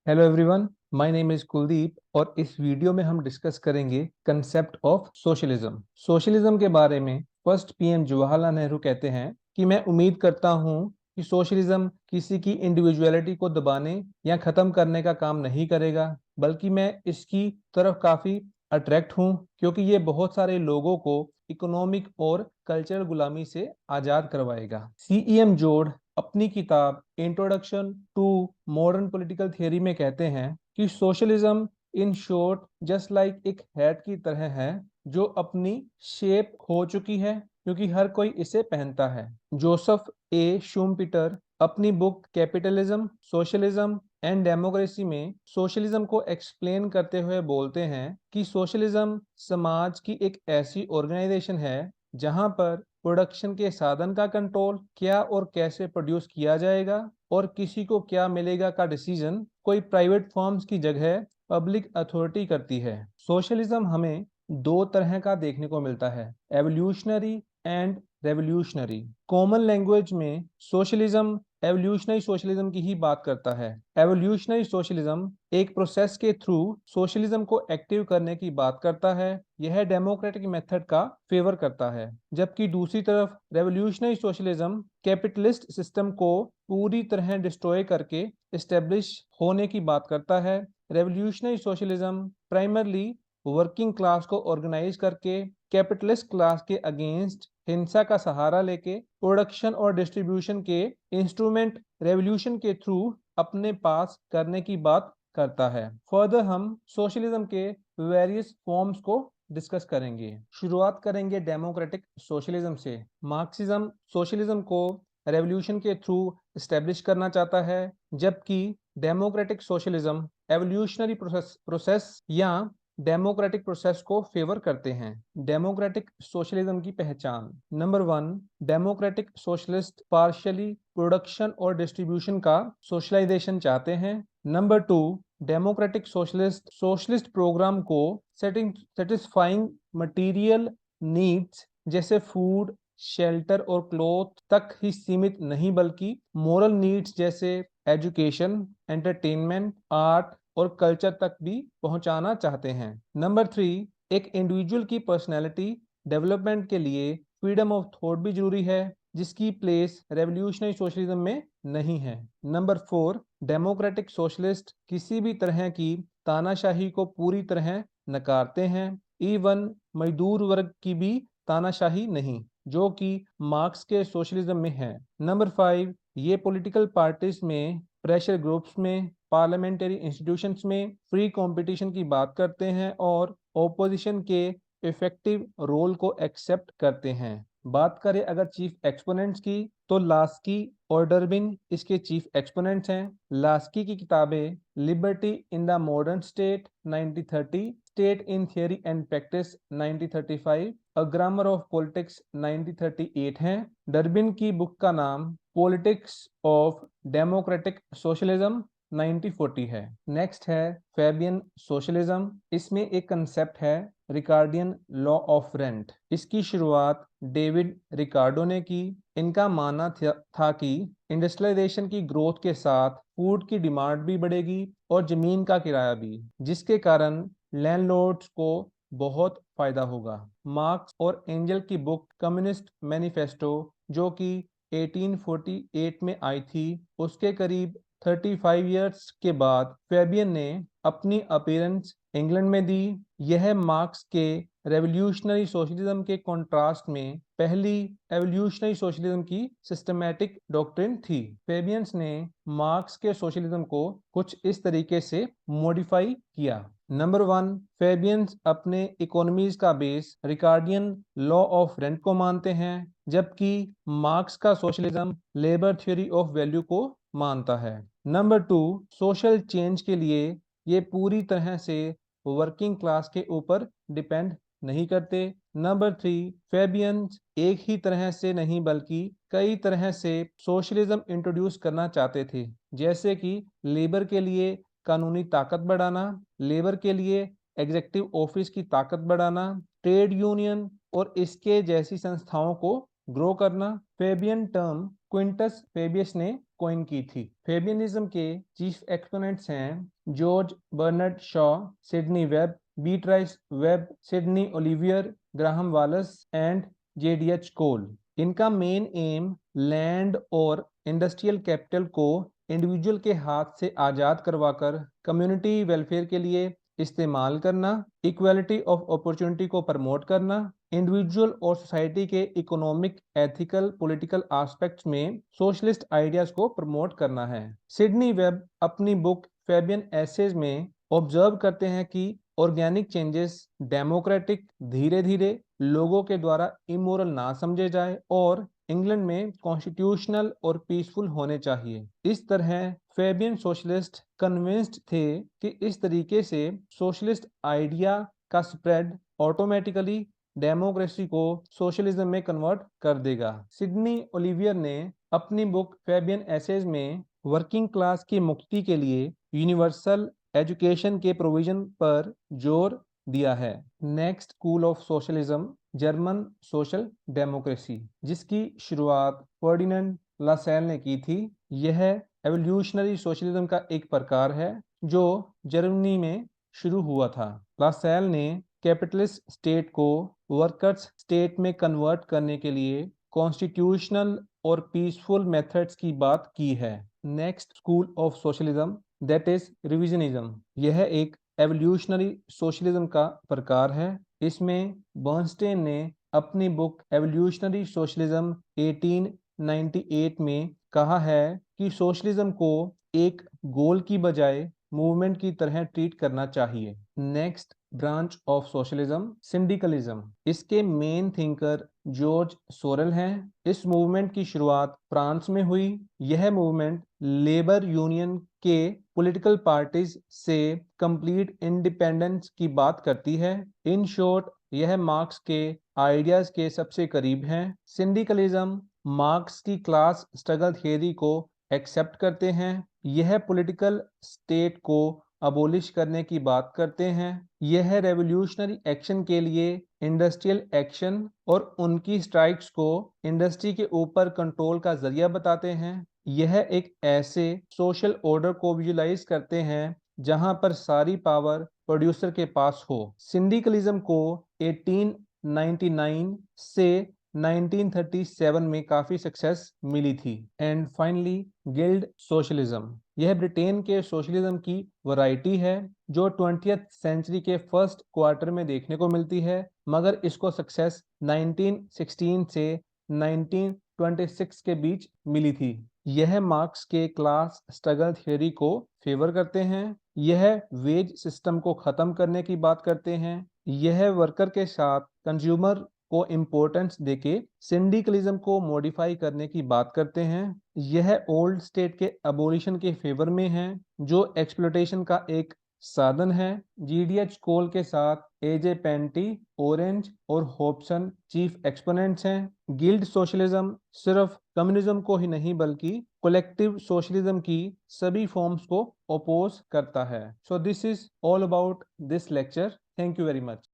Hello everyone, my name is Kuldeep और इस video में हम डिस्कस करेंगे कंसेप्ट ऑफ सोशलिज्म। सोशलिज्म के बारे में फर्स्ट पीएम जवाहरलाल नेहरू कहते हैं कि मैं उम्मीद करता हूं कि सोशलिज्म किसी की इंडिविजुअलिटी को दबाने या खत्म करने का काम नहीं करेगा, बल्कि मैं इसकी तरफ काफी अट्रैक्ट हूं क्योंकि ये बहुत सारे लोगों को इकोनॉमिक और कल्चरल गुलामी से आजाद करवाएगा। सीईएम जोड अपनी किताब introduction to modern political theory में कहते हैं कि socialism in short just like एक हैट की तरह है जो अपनी शेप खो चुकी है क्योंकि हर कोई इसे पहनता है। जोसेफ ए शुम्पीटर अपनी book capitalism, socialism and democracy में सोशलिज्म को एक्सप्लेन करते हुए बोलते हैं कि सोशलिज्म समाज की एक ऐसी ऑर्गेनाइजेशन है जहां पर प्रोडक्शन के साधन का कंट्रोल, क्या और कैसे प्रोड्यूस किया जाएगा और किसी को क्या मिलेगा का डिसीजन कोई प्राइवेट फर्म्स की जगह पब्लिक अथॉरिटी करती है। सोशलिज्म हमें दो तरह का देखने को मिलता है, evolutionary and revolutionary. Common language में सोशलिज्म एवोल्यूशनरी सोशलिज्म की ही बात करता है। एवोल्यूशनरी सोशलिज्म एक प्रोसेस के थ्रू सोशलिज्म को एक्टिव करने की बात करता है। यह डेमोक्रेटिक मेथड का फेवर करता है, जबकि दूसरी तरफ रेवोल्यूशनरी सोशलिज्म कैपिटलिस्ट सिस्टम को पूरी तरह डिस्ट्रॉय करके एस्टेब्लिश होने की बात करता है। Revolutionary socialism primarily working class को ऑर्गेनाइज करके कैपिटलिस्ट क्लास के अगेंस्ट हिंसा का सहारा लेके प्रोडक्शन और डिस्ट्रीब्यूशन के इंस्ट्रूमेंट रेवोल्यूशन के थ्रू अपने पास करने की बात करता है। फर्दर हम सोशलिज्म के वेरियस फॉर्म्स को डिस्कस करेंगे। शुरुआत करेंगे डेमोक्रेटिक सोशलिज्म से। मार्क्सिज्म सोशलिज्म को रेवोल्यूशन के थ्रू एस्टेब्लिश करना चाहता है, जबकि डेमोक्रेटिक सोशलिज्म एवोल्यूशनरी प्रोसेस या डेमोक्रेटिक प्रोसेस को फेवर करते हैं। डेमोक्रेटिक सोशलिज्म की पहचान। Number 1, democratic socialist partially production और डिस्ट्रीब्यूशन का सोशलाइजेशन चाहते हैं। नंबर 2, डेमोक्रेटिक सोशलिस्ट प्रोग्राम को सेटिस्फाइंग मटेरियल नीड्स जैसे फूड, शेल्टर और क्लोथ तक ही सीमित नहीं, बल्कि मोरल नीड्स जैसे एजुकेशन, एंटरटेनमेंट, आर्ट और कल्चर तक भी पहुंचाना चाहते हैं। नंबर 3, एक इंडिविजुअल की पर्सनैलिटी डेवलपमेंट के लिए फ्रीडम ऑफ थॉट भी जरूरी है, जिसकी प्लेस रेवोल्यूशनरी सोशलिज्म में नहीं है। नंबर 4, डेमोक्रेटिक सोशलिस्ट किसी भी तरह की तानाशाही को पूरी तरह नकारते हैं, इवन मजदूर वर्ग की भी तानाशाही नहीं, जो कि मार्क्स के सोशलिज्म में है। नंबर 5, ये पॉलिटिकल पार्टीज में, प्रेशर ग्रुप्स में, पार्लियामेंट्री इंस्टीट्यूशंस में फ्री कंपटीशन की बात करते हैं और ओपोजिशन के इफेक्टिव रोल को एक्सेप्ट करते हैं। बात करें अगर चीफ एक्सपोनेंट्स की, तो लास्की और डर्बिन इसके चीफ एक्सपोनेंट्स हैं। लास्की की किताबें liberty in the modern state 1930, state in theory and practice 1935, a grammar of politics 1938 हैं। डर्बिन की बुक का नाम पॉलिटिक्स ऑफ डेमोक्रेटिक सोशलिज्म 1940 है। नेक्स्ट है फैबियन सोशलिज्म। इसमें एक कंसेप्ट है रिकार्डियन लॉ ऑफ रेंट। इसकी शुरुआत डेविड रिकार्डो ने की। इनका मानना था कि इंडस्ट्रियलाइजेशन की ग्रोथ के साथ फूड की डिमांड भी बढ़ेगी और जमीन का किराया भी, जिसके कारण लैंडलॉर्ड्स को बहुत फायदा होगा। मार्क्स और एंजल की बुक कम्युनिस्ट मैनिफेस्टो, जो कि 1848 में आई थी, उसके करीब 35 इयर्स के बाद फैबियन ने अपनी अपीयरेंस इंग्लैंड में दी। यह मार्क्स के रेवोल्यूशनरी सोशलिज्म के कॉन्ट्रास्ट में पहली एवोल्यूशनरी सोशलिज्म की सिस्टमैटिक डॉक्ट्रिन थी। फेबियंस ने मार्क्स के सोशलिज्म को कुछ इस तरीके से मॉडिफाई किया। नंबर 1, फेबियंस अपने इकोनॉमीज का base Ricardian law of rent को मानते हैं, जबकि मार्क्स का socialism labour theory of value को मानता है। नंबर 2, सोशल चेंज के लिए ये पूरी तरह से वर्किंग क्लास के ऊपर डिपेंड नहीं करते। नंबर 3, फेबियंस एक ही तरह से नहीं बल्कि कई तरह से सोशलिज्म इंट्रोड्यूस करना चाहते थे, जैसे कि लेबर के लिए कानूनी ताकत बढ़ाना, लेबर के लिए एग्जीक्यूटिव ऑफिस की ताकत बढ़ाना, ट्रेड यूनियन और इसके जैसी संस्थाओं को ग्रो करना। फेबियन टर्म क्विंटस फेबियस ने कॉइन की थी। फेबियनिज्म के चीफ एक्सपोनेंट्स हैं George Bernard Shaw, Sidney Webb, Beatrice Webb, Sydney Olivier, Graham Wallas and JDH Cole. इनका मेन एम लैंड और इंडस्ट्रियल कैपिटल को इंडिविजुअल के हाथ से आज़ाद करवाकर कम्युनिटी वेलफेयर के लिए इस्तेमाल करना, इक्वालिटी ऑफ अपॉर्चुनिटी को प्रमोट करना, इंडिविजुअल और सोसाइटी के इकोनॉमिक, एथिकल, पॉलिटिकल एस्पेक्ट्स में सोशलिस्ट आइडियाज को प्रमोट करना है। सिडनी वेब अपनी बुक फेबियन एसेज में ऑब्जर्व करते हैं कि ऑर्गेनिक चेंजेस डेमोक्रेटिक, धीरे धीरे लोगों के द्वारा इमोरल ना समझे जाए और इंग्लैंड में कॉन्स्टिट्यूशनल और पीसफुल होने चाहिए। इस तरह फेबियन सोशलिस्ट कन्विंस्ड थे कि इस तरीके से सोशलिस्ट आइडिया का स्प्रेड ऑटोमेटिकली डेमोक्रेसी को सोशलिज्म में कन्वर्ट कर देगा। सिडनी ओलिवियर ने अपनी बुक फेबियन एसेज में वर्किंग क्लास की मुक्ति के लिए यूनिवर्सल एजुकेशन के प्रोविजन पर जोर दिया है। Next school of socialism German social democracy, जिसकी शुरुआत फर्डिनेंड लासेल ने की थी। यह एवोल्यूशनरी सोशलिज्म का एक प्रकार है जो जर्मनी में शुरू हुआ था। लासेल ने कैपिटलिस्ट स्टेट को वर्कर्स स्टेट में कन्वर्ट करने के लिए कॉन्स्टिट्यूशनल और पीसफुल मेथड्स की बात की है। Next school of socialism that is revisionism. यह एक एवोल्यूशनरी सोशलिज्म का प्रकार है। इसमें बर्नस्टीन ने अपनी बुक एवोल्यूशनरी सोशलिज्म 1898 में कहा है कि सोशलिज्म को एक गोल की बजाय मूवमेंट की तरह ट्रीट करना चाहिए। Next branch of socialism syndicalism. इसके मेन थिंकर जॉर्ज सोरेल हैं। इस मूवमेंट की शुरुआत फ्रांस में हुई। यह मूवमेंट लेबर यूनियन के पॉलिटिकल पार्टीज से कंप्लीट इंडिपेंडेंस की बात करती है। इन शॉर्ट यह मार्क्स के आइडियाज के सबसे करीब है। सिंडिकलिज्म मार्क्स की क्लास स्ट्रगल थियरी को एक्सेप्ट करते हैं। यह पॉलिटिकल स्टेट को अबोलिश करने की बात करते हैं। यह रेवोल्यूशनरी एक्शन के लिए इंडस्ट्रियल एक्शन और उनकी स्ट्राइक्स को इंडस्ट्री के ऊपर कंट्रोल का जरिया बताते हैं। यह एक ऐसे सोशल ऑर्डर को विजुलाइज करते हैं जहां पर सारी पावर प्रोड्यूसर के पास हो। सिंडिकलिज्म को 1899 से 1937 में काफी सक्सेस मिली थी। And finally guild socialism. यह ब्रिटेन के सोशलिज्म की वैरायटी है जो 20th सेंचुरी के फर्स्ट क्वार्टर में देखने को मिलती है, मगर इसको सक्सेस 1916 से 1926 के बीच मिली थी। यह मार्क्स के क्लास स्ट्रगल थ्योरी को फेवर करते हैं। यह वेज सिस्टम को खत्म करने की बात करते हैं। यह वर्कर के साथ कंज्यूमर को इम्पोर्टेंस देके सिंडिकलिज्म को मॉडिफाई करने की बात करते हैं। यह ओल्ड स्टेट के अबोलिशन के फेवर में है जो एक्सप्लोटेशन का एक साधन है। JDH कोल के साथ AJ पेंटी, ऑरेंज और हॉब्सन चीफ एक्सपोनेंट्स हैं। गिल्ड सोशलिज्म सिर्फ कम्युनिज्म को ही नहीं बल्कि कलेक्टिव सोशलिज्म की सभी फॉर्म्स को अपोज करता है। So this is all about this lecture. Thank you very much.